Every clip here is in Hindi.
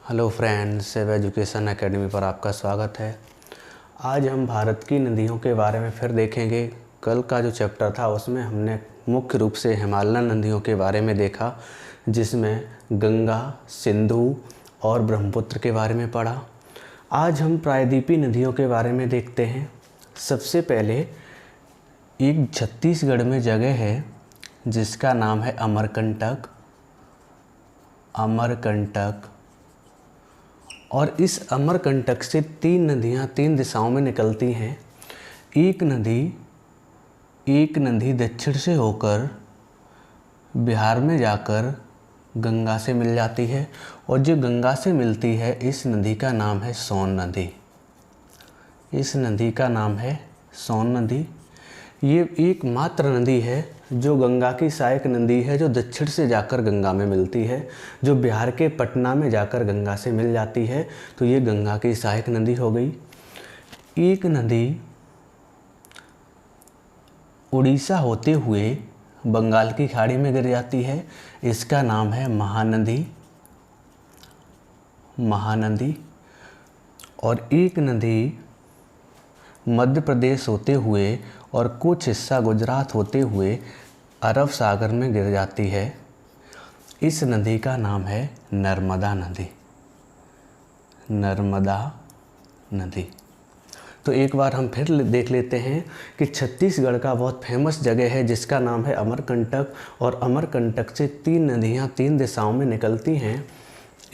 Hello friends, save education academy पर आपका स्वागत है। आज हम भारत की नदियों के बारे में फिर देखेंगे। कल का जो चैप्टर था उसमें हमने मुख्य रूप से हिमालयन नदियों के बारे में देखा, जिसमें गंगा, सिंधु और ब्रह्मपुत्र के बारे में पढ़ा। आज हम प्रायद्वीपीय नदियों के बारे में देखते हैं। सबसे पहले एक छत्तीसगढ़ में जगह है जिसका नाम है अमरकंटक। अमरकंटक। और इस अमरकंटक से तीन नदियाँ तीन दिशाओं में निकलती हैं। एक नदी दक्षिण से होकर बिहार में जाकर गंगा से मिल जाती है, और जो गंगा से मिलती है इस नदी का नाम है सोन नदी। इस नदी का नाम है सोन नदी। ये एकमात्र नदी है जो गंगा की सहायक नदी है, जो दक्षिण से जाकर गंगा में मिलती है, जो बिहार के पटना में जाकर गंगा से मिल जाती है। तो ये गंगा की सहायक नदी हो गई। एक नदी उड़ीसा होते हुए बंगाल की खाड़ी में गिर जाती है, इसका नाम है महानदी। महानदी। और एक नदी मध्य प्रदेश होते हुए और कुछ हिस्सा गुजरात होते हुए अरब सागर में गिर जाती है, इस नदी का नाम है नर्मदा नदी। नर्मदा नदी। तो एक बार हम फिर देख लेते हैं कि छत्तीसगढ़ का बहुत फेमस जगह है जिसका नाम है अमरकंटक, और अमरकंटक से तीन नदियाँ तीन दिशाओं में निकलती हैं।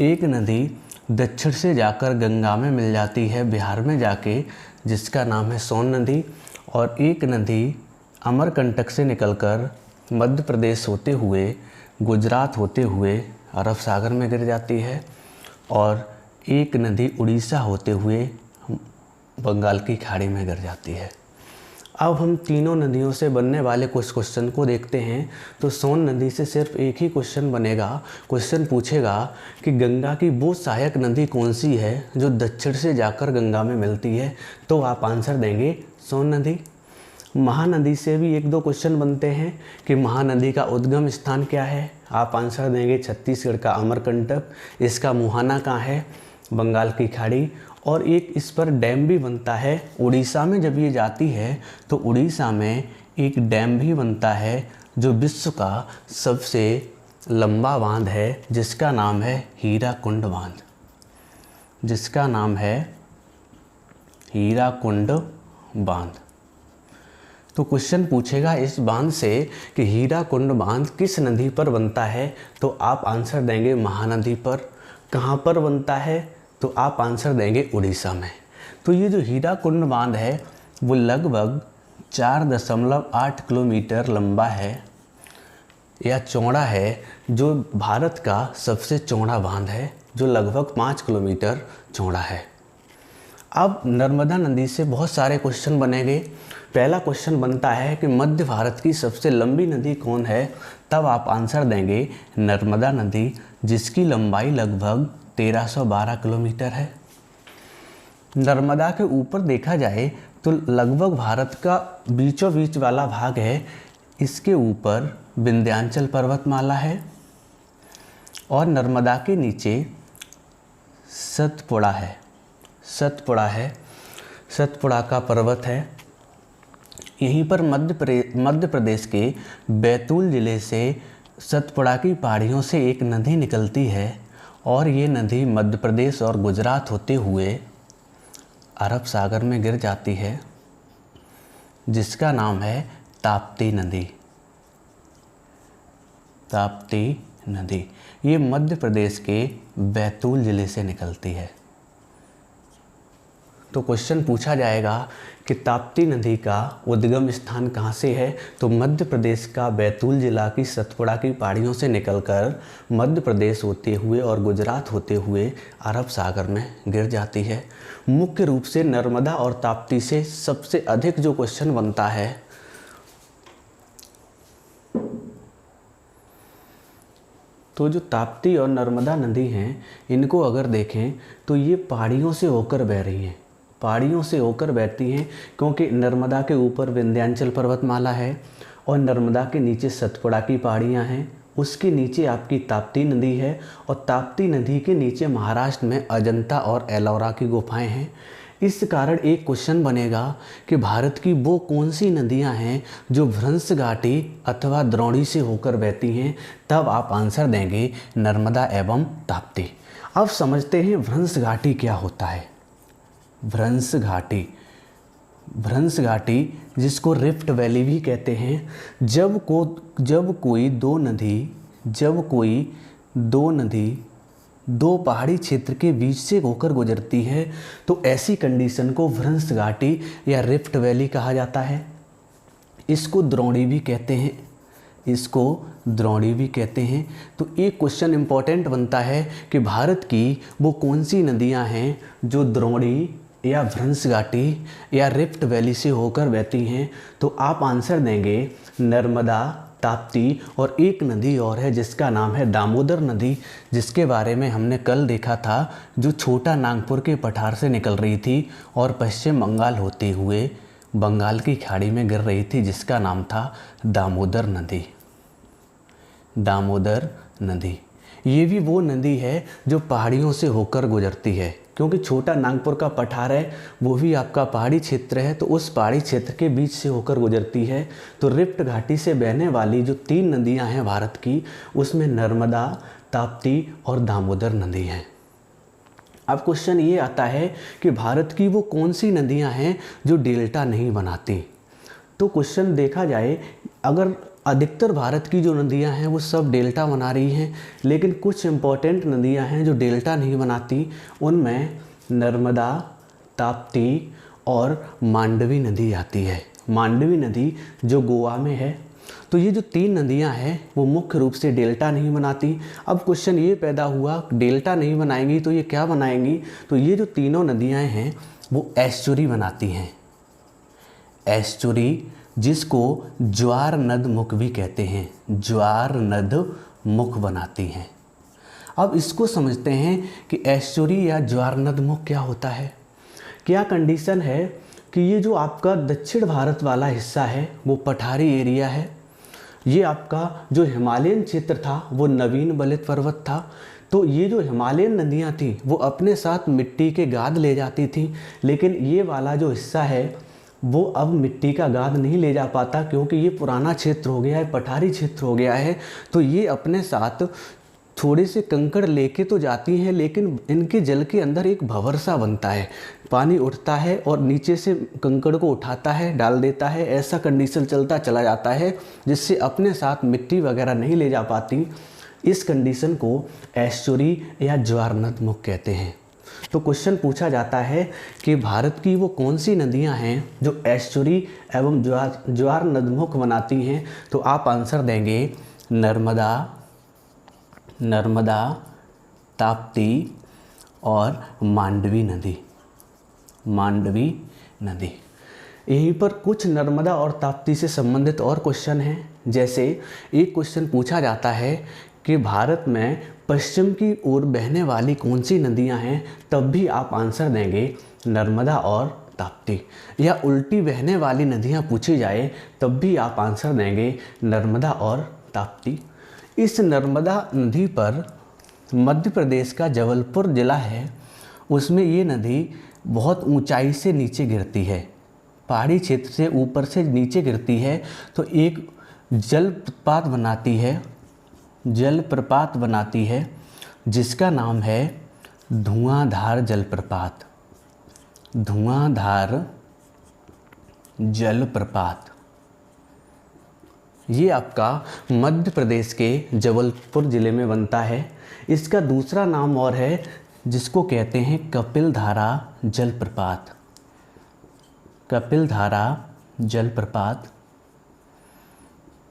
एक नदी दक्षिण से जाकर गंगा में मिल जाती है बिहार में जाके, जिसका नाम है सोन नदी। और एक नदी अमरकंटक से निकलकर मध्य प्रदेश होते हुए गुजरात होते हुए अरब सागर में गिर जाती है, और एक नदी उड़ीसा होते हुए बंगाल की खाड़ी में गिर जाती है। अब हम तीनों नदियों से बनने वाले कुछ क्वेश्चन को देखते हैं। तो सोन नदी से सिर्फ एक ही क्वेश्चन बनेगा। क्वेश्चन पूछेगा कि गंगा की वो सहायक नदी कौन सी है जो दक्षिण से जाकर गंगा में मिलती है, तो आप आंसर देंगे सोन नदी। महानदी से भी एक दो क्वेश्चन बनते हैं कि महानदी का उद्गम स्थान क्या है, आप आंसर देंगे छत्तीसगढ़ का अमरकंटक। इसका मुहाना कहाँ है, बंगाल की खाड़ी। और एक इस पर डैम भी बनता है उड़ीसा में। जब ये जाती है तो उड़ीसा में एक डैम भी बनता है जो विश्व का सबसे लंबा बांध है, जिसका नाम है हीराकुंड बांध। जिसका नाम है हीराकुंड बांध। तो क्वेश्चन पूछेगा इस बांध से कि हीराकुंड बांध किस नदी पर बनता है, तो आप आंसर देंगे महानदी पर। कहाँ पर बनता है, तो आप आंसर देंगे उड़ीसा में। तो ये जो हीराकुंड बांध है वो लगभग 4.8 किलोमीटर लंबा है या चौड़ा है, जो भारत का सबसे चौड़ा बांध है, जो लगभग 5 किलोमीटर चौड़ा है। अब नर्मदा नदी से बहुत सारे क्वेश्चन बनेंगे। पहला क्वेश्चन बनता है कि मध्य भारत की सबसे लंबी नदी कौन है, तब आप आंसर देंगे नर्मदा नदी, जिसकी लंबाई लगभग 1312 किलोमीटर है। नर्मदा के ऊपर देखा जाए तो लगभग भारत का बीचों बीच वाला भाग है। इसके ऊपर विंध्याचल पर्वतमाला है, और नर्मदा के नीचे सतपुड़ा है। सतपुड़ा का पर्वत है। यहीं पर मध्य प्रदेश के बैतूल ज़िले से सतपुड़ा की पहाड़ियों से एक नदी निकलती है, और ये नदी मध्य प्रदेश और गुजरात होते हुए अरब सागर में गिर जाती है, जिसका नाम है ताप्ती नदी। ताप्ती नदी। ये मध्य प्रदेश के बैतूल ज़िले से निकलती है। तो क्वेश्चन पूछा जाएगा कि ताप्ती नदी का उद्गम स्थान कहाँ से है, तो मध्य प्रदेश का बैतूल जिला की सतपुड़ा की पहाड़ियों से निकलकर मध्य प्रदेश होते हुए और गुजरात होते हुए अरब सागर में गिर जाती है। मुख्य रूप से नर्मदा और ताप्ती से सबसे अधिक जो क्वेश्चन बनता है, तो जो ताप्ती और नर्मदा नदी हैं, इनको अगर देखें तो ये पहाड़ियों से होकर बह रही हैं। पहाड़ियों से होकर बहती हैं क्योंकि नर्मदा के ऊपर विंध्याचल पर्वतमाला है, और नर्मदा के नीचे सतपुड़ा की पहाड़ियाँ हैं, उसके नीचे आपकी ताप्ती नदी है और ताप्ती नदी के नीचे महाराष्ट्र में अजंता और एलोरा की गुफाएं हैं। इस कारण एक क्वेश्चन बनेगा कि भारत की वो कौन सी नदियां हैं जो भ्रंश घाटी अथवा द्रोणी से होकर बहती हैं, तब आप आंसर देंगे नर्मदा एवं ताप्ती। अब समझते हैं भ्रंश घाटी क्या होता है। भ्रंश घाटी, भ्रंश घाटी जिसको रिफ्ट वैली भी कहते हैं, जब कोई दो नदी दो पहाड़ी क्षेत्र के बीच से होकर गुजरती है तो ऐसी कंडीशन को भ्रंश घाटी या रिफ्ट वैली कहा जाता है। इसको द्रोणी भी कहते हैं। तो एक क्वेश्चन इम्पोर्टेंट बनता है कि भारत की वो कौन सी नदियां हैं जो द्रोणी या भ्रंश घाटी या रिफ्ट वैली से होकर बहती हैं, तो आप आंसर देंगे नर्मदा, ताप्ती और एक नदी और है जिसका नाम है दामोदर नदी, जिसके बारे में हमने कल देखा था, जो छोटा नागपुर के पठार से निकल रही थी और पश्चिम बंगाल होते हुए बंगाल की खाड़ी में गिर रही थी, जिसका नाम था दामोदर नदी। दामोदर नदी ये भी वो नदी है जो पहाड़ियों से होकर गुजरती है, क्योंकि छोटा नागपुर का पठार है वो भी आपका पहाड़ी क्षेत्र है, तो उस पहाड़ी क्षेत्र के बीच से होकर गुजरती है। तो रिफ्ट घाटी से बहने वाली जो 3 नदियां हैं भारत की, उसमें नर्मदा, ताप्ती और दामोदर नदी है। अब क्वेश्चन ये आता है कि भारत की वो कौन सी नदियां हैं जो डेल्टा नहीं बनाती। तो क्वेश्चन देखा जाए, अगर अधिकतर भारत की जो नदियां हैं वो सब डेल्टा बना रही हैं, लेकिन कुछ इम्पॉर्टेंट नदियां हैं जो डेल्टा नहीं बनाती। उनमें नर्मदा, ताप्ती और मांडवी नदी आती है। मांडवी नदी जो गोवा में है। तो ये जो 3 नदियां हैं वो मुख्य रूप से डेल्टा नहीं बनाती। अब क्वेश्चन ये पैदा हुआ, डेल्टा नहीं बनाएंगी तो ये क्या बनाएंगी? तो ये जो तीनों नदियां हैं वो एस्चुरी बनाती हैं। एस्चुरी जिसको ज्वार नद मुख भी कहते हैं, ज्वार नद मुख बनाती हैं। अब इसको समझते हैं कि एस्चुरी या ज्वार नद मुख क्या होता है। क्या कंडीशन है कि ये जो आपका दक्षिण भारत वाला हिस्सा है वो पठारी एरिया है। ये आपका जो हिमालयन क्षेत्र था वो नवीन बलित पर्वत था। तो ये जो हिमालयन नदियाँ थी वो अपने साथ मिट्टी के गाद ले जाती थी, लेकिन ये वाला जो हिस्सा है वो अब मिट्टी का गाद नहीं ले जा पाता, क्योंकि ये पुराना क्षेत्र हो गया है, पठारी क्षेत्र हो गया है। तो ये अपने साथ थोड़े से कंकड़ लेके तो जाती हैं, लेकिन इनके जल के अंदर एक भंवर सा बनता है, पानी उठता है और नीचे से कंकड़ को उठाता है, डाल देता है, ऐसा कंडीशन चलता चला जाता है, जिससे अपने साथ मिट्टी वगैरह नहीं ले जा पाती। इस कंडीशन को एस्चुरी या ज्वार नद मुख कहते हैं। तो क्वेश्चन पूछा जाता है कि भारत की वो कौन सी नदियां हैं जो एस्चुरी एवं ज्वार नदमुख बनाती हैं, तो आप आंसर देंगे नर्मदा, ताप्ती और मांडवी नदी। यहीं पर कुछ नर्मदा और ताप्ती से संबंधित और क्वेश्चन हैं। जैसे एक क्वेश्चन पूछा जाता है कि भारत में पश्चिम की ओर बहने वाली कौन सी नदियां हैं, तब भी आप आंसर देंगे नर्मदा और ताप्ती। या उल्टी बहने वाली नदियां पूछी जाए तब भी आप आंसर देंगे नर्मदा और ताप्ती। इस नर्मदा नदी पर मध्य प्रदेश का जबलपुर जिला है, उसमें ये नदी बहुत ऊंचाई से नीचे गिरती है, पहाड़ी क्षेत्र से ऊपर से नीचे गिरती है। तो एक जलप्रपात बनाती है जिसका नाम है धुआंधार जलप्रपात। ये आपका मध्य प्रदेश के जबलपुर ज़िले में बनता है। इसका दूसरा नाम और है जिसको कहते हैं कपिलधारा जलप्रपात।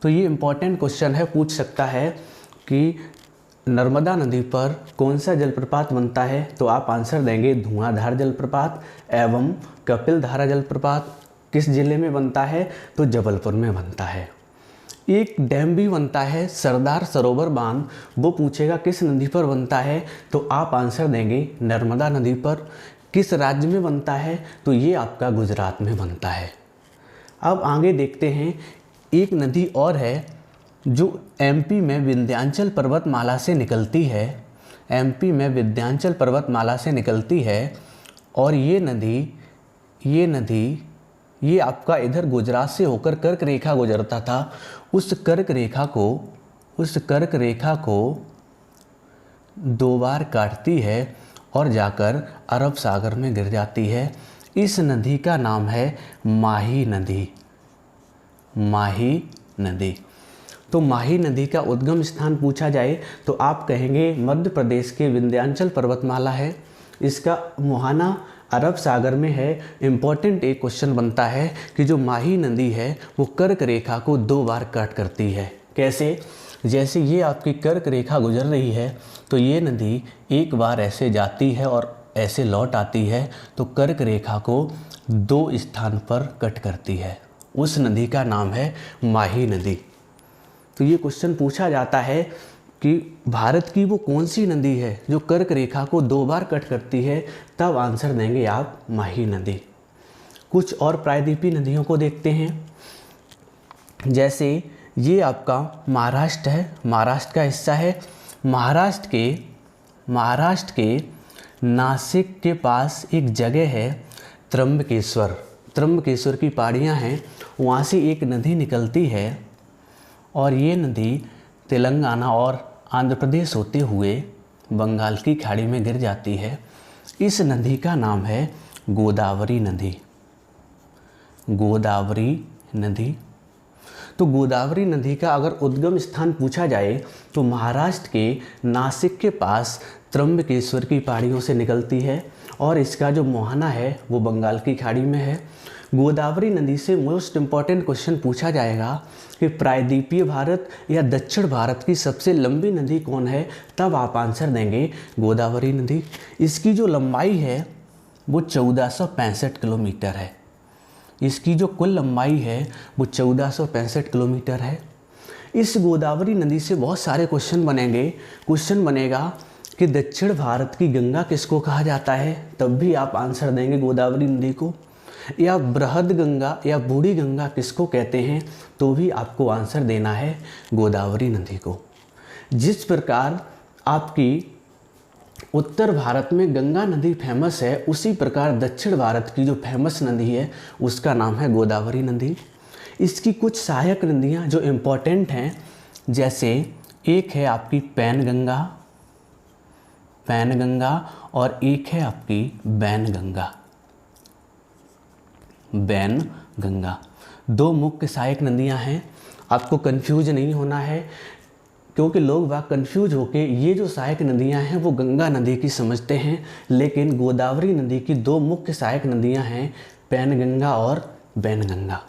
तो ये इम्पॉर्टेंट क्वेश्चन है, पूछ सकता है कि नर्मदा नदी पर कौन सा जलप्रपात बनता है, तो आप आंसर देंगे धुआंधार जलप्रपात। एवं कपिलधारा जलप्रपात किस जिले में बनता है, तो जबलपुर में बनता है। एक डैम भी बनता है सरदार सरोवर बांध, वो पूछेगा किस नदी पर बनता है, तो आप आंसर देंगे नर्मदा नदी पर। किस राज्य में बनता है, तो ये आपका गुजरात में बनता है। अब आगे देखते हैं, एक नदी और है जो एमपी में विंध्याचल पर्वतमाला से निकलती है, एमपी में विंध्याचल पर्वतमाला से निकलती है, और ये नदी ये आपका इधर गुजरात से होकर कर्क रेखा गुजरता था। उस कर्क रेखा को 2 बार काटती है और जाकर अरब सागर में गिर जाती है। इस नदी का नाम है माही नदी। माही नदी। तो माही नदी का उद्गम स्थान पूछा जाए तो आप कहेंगे मध्य प्रदेश के विंध्याचल पर्वतमाला है। इसका मुहाना अरब सागर में है। इम्पॉर्टेंट एक क्वेश्चन बनता है कि जो माही नदी है वो कर्क रेखा को 2 बार कट करती है। कैसे? जैसे ये आपकी कर्क रेखा गुजर रही है तो ये नदी एक बार ऐसे जाती है और ऐसे लौट आती है, तो कर्क रेखा को 2 स्थान पर कट करती है। उस नदी का नाम है माही नदी। तो ये क्वेश्चन पूछा जाता है कि भारत की वो कौन सी नदी है जो कर्क रेखा को 2 बार कट करती है, तब आंसर देंगे आप माही नदी। कुछ और प्रायद्वीपीय नदियों को देखते हैं। जैसे ये आपका महाराष्ट्र है, महाराष्ट्र का हिस्सा है। महाराष्ट्र के नासिक के पास एक जगह है त्र्यंबकेश्वर की पहाड़ियाँ हैं, वहाँ से एक नदी निकलती है और ये नदी तेलंगाना और आंध्र प्रदेश होते हुए बंगाल की खाड़ी में गिर जाती है। इस नदी का नाम है गोदावरी नदी। गोदावरी नदी। तो गोदावरी नदी का अगर उद्गम स्थान पूछा जाए तो महाराष्ट्र के नासिक के पास त्र्यंबकेश्वर की पहाड़ियों से निकलती है और इसका जो मुहाना है वो बंगाल की खाड़ी में है। गोदावरी नदी से मोस्ट इम्पॉर्टेंट क्वेश्चन पूछा जाएगा कि प्रायद्वीपीय भारत या दक्षिण भारत की सबसे लंबी नदी कौन है, तब आप आंसर देंगे गोदावरी नदी। इसकी जो लंबाई है वो 1465 किलोमीटर है। इसकी जो कुल लंबाई है वो 1465 किलोमीटर है। इस गोदावरी नदी से बहुत सारे क्वेश्चन बनेंगे। क्वेश्चन बनेगा कि दक्षिण भारत की गंगा किसको कहा जाता है, तब भी आप आंसर देंगे गोदावरी नदी को। या बृहद गंगा या बूढ़ी गंगा किसको कहते हैं, तो भी आपको आंसर देना है गोदावरी नदी को। जिस प्रकार आपकी उत्तर भारत में गंगा नदी फेमस है, उसी प्रकार दक्षिण भारत की जो फेमस नदी है उसका नाम है गोदावरी नदी। इसकी कुछ सहायक नदियाँ जो इम्पोर्टेंट हैं, जैसे एक है आपकी पैनगंगा और एक है आपकी बैनगंगा। बैनगंगा 2 मुख्य सहायक नदियाँ हैं। आपको कंफ्यूज नहीं होना है, क्योंकि लोग वह कंफ्यूज होके ये जो सहायक नदियां हैं वो गंगा नदी की समझते हैं, लेकिन गोदावरी नदी की 2 मुख्य सहायक नदियां हैं, पैनगंगा और बैनगंगा।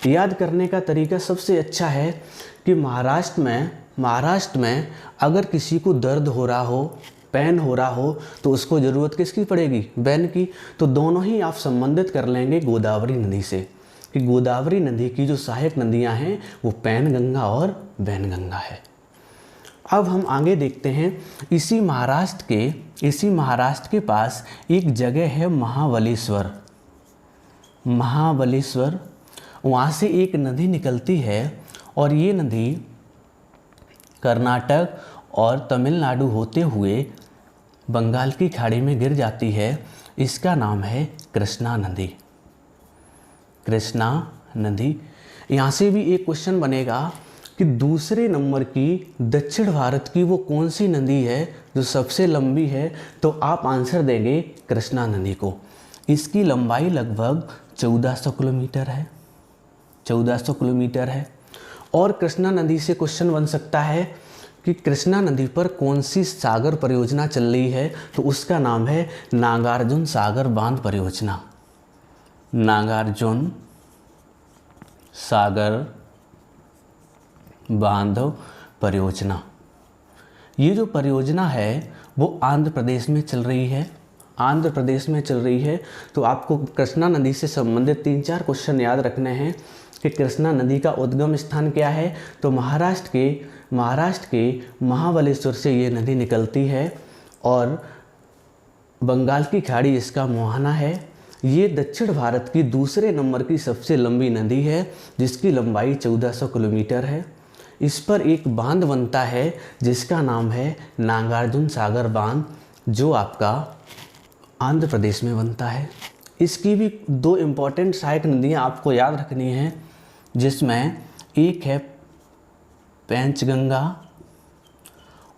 याद करने का तरीका सबसे अच्छा है कि महाराष्ट्र में अगर किसी को दर्द हो रहा हो, पेन हो रहा हो, तो उसको ज़रूरत किसकी पड़ेगी, बैन की। तो दोनों ही आप संबंधित कर लेंगे गोदावरी नदी से कि गोदावरी नदी की जो सहायक नदियां हैं वो पैनगंगा और बैनगंगा है। अब हम आगे देखते हैं। इसी महाराष्ट्र के पास एक जगह है महाबलेश्वर। वहाँ से एक नदी निकलती है और ये नदी कर्नाटक और तमिलनाडु होते हुए बंगाल की खाड़ी में गिर जाती है। इसका नाम है कृष्णा नदी। कृष्णा नदी। यहाँ से भी एक क्वेश्चन बनेगा कि दूसरे नंबर की दक्षिण भारत की वो कौन सी नदी है जो सबसे लंबी है, तो आप आंसर देंगे कृष्णा नदी को। इसकी लंबाई लगभग 1400 किलोमीटर है। 1400 किलोमीटर है। और कृष्णा नदी से क्वेश्चन बन सकता है कि कृष्णा नदी पर कौन सी सागर परियोजना चल रही है, तो उसका नाम है नागार्जुन सागर बांध परियोजना। नागार्जुन सागर बांध परियोजना। ये जो परियोजना है वो आंध्र प्रदेश में चल रही है। तो आपको कृष्णा नदी से संबंधित 3-4 क्वेश्चन याद रखने हैं कि कृष्णा नदी का उद्गम स्थान क्या है। तो महाराष्ट्र के महाबलेश्वर से ये नदी निकलती है और बंगाल की खाड़ी इसका मुहाना है। ये दक्षिण भारत की दूसरे नंबर की सबसे लंबी नदी है जिसकी लंबाई 1400 किलोमीटर है। इस पर एक बांध बनता है जिसका नाम है नागार्जुन सागर बांध, जो आपका आंध्र प्रदेश में बनता है। इसकी भी दो इम्पॉर्टेंट सहायक नदियाँ आपको याद रखनी हैं, जिसमें एक है पैंचगंगा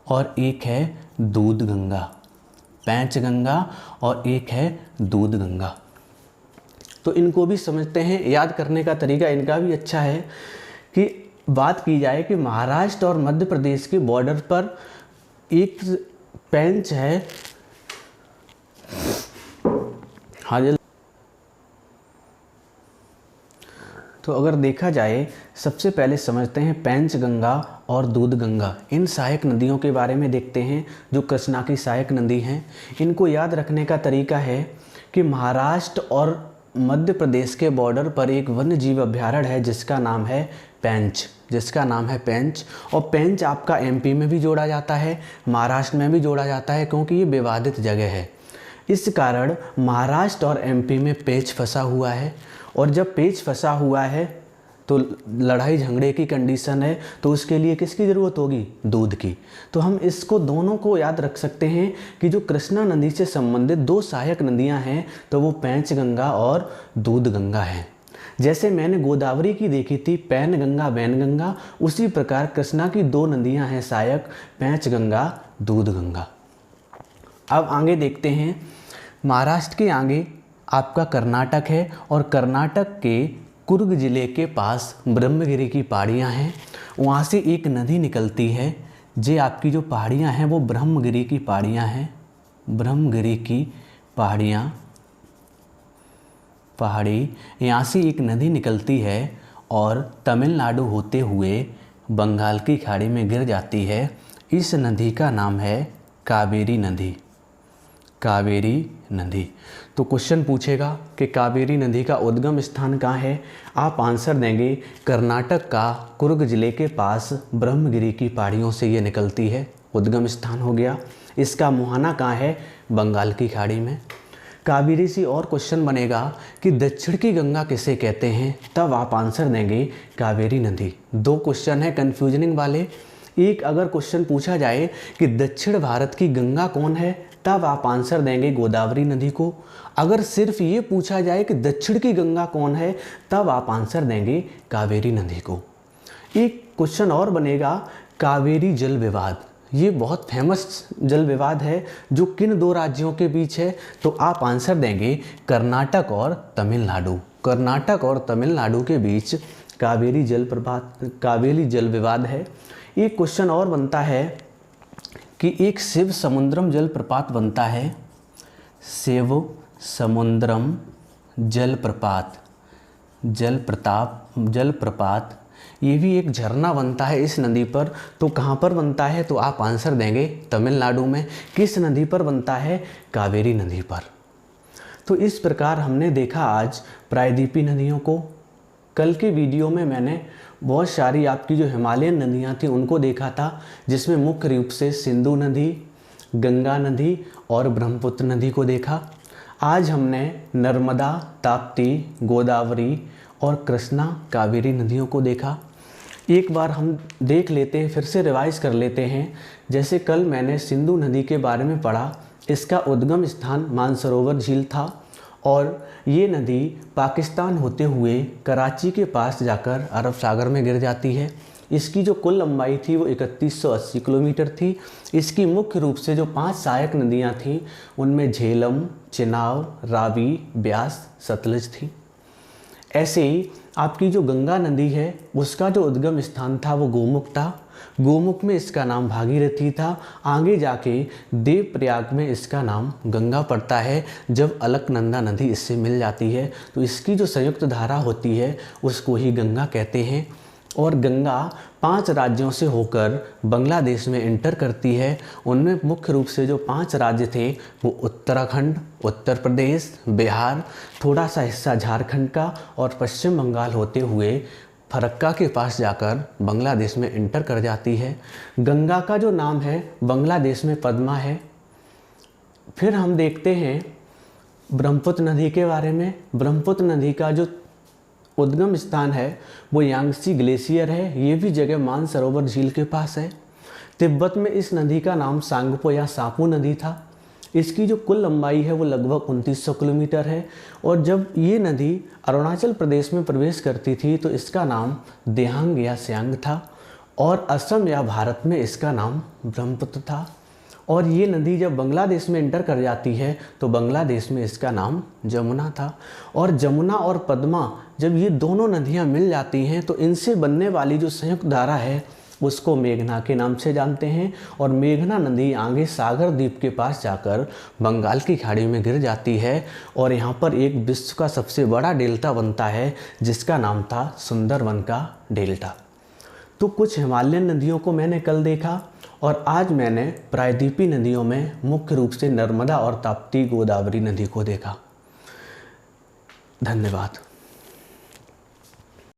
और एक है दूधगंगा। पैंचगंगा और एक है दूधगंगा। तो इनको भी समझते हैं। याद करने का तरीका इनका भी अच्छा है कि बात की जाए कि महाराष्ट्र और मध्य प्रदेश के बॉर्डर पर एक पैंच है। हाँ, तो अगर देखा जाए, सबसे पहले समझते हैं पैंचगंगा और दूधगंगा। इन सहायक नदियों के बारे में देखते हैं जो कृष्णा की सहायक नदी हैं। इनको याद रखने का तरीका है कि महाराष्ट्र और मध्य प्रदेश के बॉर्डर पर एक वन्य जीव अभयारण्य है जिसका नाम है पेंच, और पेंच आपका एमपी में भी जोड़ा जाता है, महाराष्ट्र में भी जोड़ा जाता है, क्योंकि ये विवादित जगह है। इस कारण महाराष्ट्र और एमपी में पेच फंसा हुआ है, और जब पेच फंसा हुआ है तो लड़ाई झगड़े की कंडीशन है, तो उसके लिए किसकी ज़रूरत होगी? दूध की। तो हम इसको दोनों को याद रख सकते हैं कि जो कृष्णा नदी से संबंधित दो सहायक नदियां हैं तो वो पैंचगंगा और दूधगंगा हैं। जैसे मैंने गोदावरी की देखी थी पैनगंगा वैनगंगा, उसी प्रकार कृष्णा की दो नदियां हैं सहायक, पैंचगंगा दूधगंगा। अब आगे देखते हैं, महाराष्ट्र के आगे आपका कर्नाटक है, और कर्नाटक के कुर्ग जिले के पास ब्रह्मगिरी की पहाड़ियाँ हैं। वहाँ से एक नदी निकलती है। जे आपकी जो पहाड़ियाँ हैं वो ब्रह्मगिरी की पहाड़ियाँ हैं। ब्रह्मगिरी की पहाड़ी यहाँ से एक नदी निकलती है और तमिलनाडु होते हुए बंगाल की खाड़ी में गिर जाती है। इस नदी का नाम है कावेरी नदी। तो क्वेश्चन पूछेगा कि कावेरी नदी का उद्गम स्थान कहाँ है? आप आंसर देंगे कर्नाटक का कुर्ग जिले के पास ब्रह्मगिरी की पहाड़ियों से ये निकलती है, उद्गम स्थान हो गया। इसका मुहाना कहाँ है? बंगाल की खाड़ी में। कावेरी से और क्वेश्चन बनेगा कि दक्षिण की गंगा किसे कहते हैं? तब आप आंसर देंगे कावेरी नदी। दो क्वेश्चन है कन्फ्यूजनिंग वाले। एक अगर क्वेश्चन पूछा जाए कि दक्षिण भारत की गंगा कौन है, तब आप आंसर देंगे गोदावरी नदी को। अगर सिर्फ ये पूछा जाए कि दक्षिण की गंगा कौन है, तब आप आंसर देंगे कावेरी नदी को। एक क्वेश्चन और बनेगा कावेरी जल विवाद। ये बहुत फेमस जल विवाद है जो किन दो राज्यों के बीच है? तो आप आंसर देंगे कर्नाटक और तमिलनाडु। कर्नाटक और तमिलनाडु के बीच कावेरी जल विवाद है। एक क्वेश्चन और बनता है कि एक शिव समुद्रम जलप्रपात बनता है। शिव समुद्रम जलप्रपात ये भी एक झरना बनता है इस नदी पर। तो कहाँ पर बनता है? तो आप आंसर देंगे तमिलनाडु में। किस नदी पर बनता है? कावेरी नदी पर। तो इस प्रकार हमने देखा आज प्रायद्वीपीय नदियों को। कल के वीडियो में मैंने बहुत सारी आपकी जो हिमालयन नदियाँ थी उनको देखा था, जिसमें मुख्य रूप से सिंधु नदी, गंगा नदी और ब्रह्मपुत्र नदी को देखा। आज हमने नर्मदा, ताप्ती, गोदावरी और कृष्णा, कावेरी नदियों को देखा। एक बार हम देख लेते हैं, फिर से रिवाइज कर लेते हैं। जैसे कल मैंने सिंधु नदी के बारे में पढ़ा, इसका उद्गम स्थान मानसरोवर झील था, और ये नदी पाकिस्तान होते हुए कराची के पास जाकर अरब सागर में गिर जाती है। इसकी जो कुल लंबाई थी वो 3180 किलोमीटर थी। इसकी मुख्य रूप से जो 5 सहायक नदियाँ थीं उनमें झेलम, चिनाब, रावी, ब्यास, सतलज थी। ऐसे ही आपकी जो गंगा नदी है उसका जो उद्गम स्थान था वो गोमुख था। गोमुख में इसका नाम भागीरथी था। आगे जाके देवप्रयाग में इसका नाम गंगा पड़ता है जब अलकनंदा नदी इससे मिल जाती है। तो इसकी जो संयुक्त धारा होती है उसको ही गंगा कहते हैं। और गंगा 5 राज्यों से होकर बांग्लादेश में इंटर करती है। उनमें मुख्य रूप से जो 5 राज्य थे वो उत्तराखंड, उत्तर प्रदेश, बिहार, थोड़ा सा हिस्सा झारखंड का और पश्चिम बंगाल होते हुए फरक्का के पास जाकर बांग्लादेश में इंटर कर जाती है। गंगा का जो नाम है बांग्लादेश में पद्मा है। फिर हम देखते हैं ब्रह्मपुत्र नदी के बारे में। ब्रह्मपुत्र नदी का जो उद्गम स्थान है वो यांगसी ग्लेशियर है। ये भी जगह मानसरोवर झील के पास है। तिब्बत में इस नदी का नाम सांगपो या सापू नदी था। इसकी जो कुल लंबाई है वो लगभग 2900 किलोमीटर है। और जब ये नदी अरुणाचल प्रदेश में प्रवेश करती थी तो इसका नाम देहांग या सियांग था, और असम या भारत में इसका नाम ब्रह्मपुत्र था। और ये नदी जब बांग्लादेश में इंटर कर जाती है तो बांग्लादेश में इसका नाम जमुना था। और जमुना और पद्मा जब ये दोनों नदियाँ मिल जाती हैं तो इनसे बनने वाली जो संयुक्त धारा है उसको मेघना के नाम से जानते हैं। और मेघना नदी आगे सागर द्वीप के पास जाकर बंगाल की खाड़ी में गिर जाती है, और यहाँ पर एक विश्व का सबसे बड़ा डेल्टा बनता है जिसका नाम था सुंदरवन का डेल्टा। तो कुछ हिमालयन नदियों को मैंने कल देखा, और आज मैंने प्रायद्वीपीय नदियों में मुख्य रूप से नर्मदा और ताप्ती गोदावरी नदी को देखा। धन्यवाद।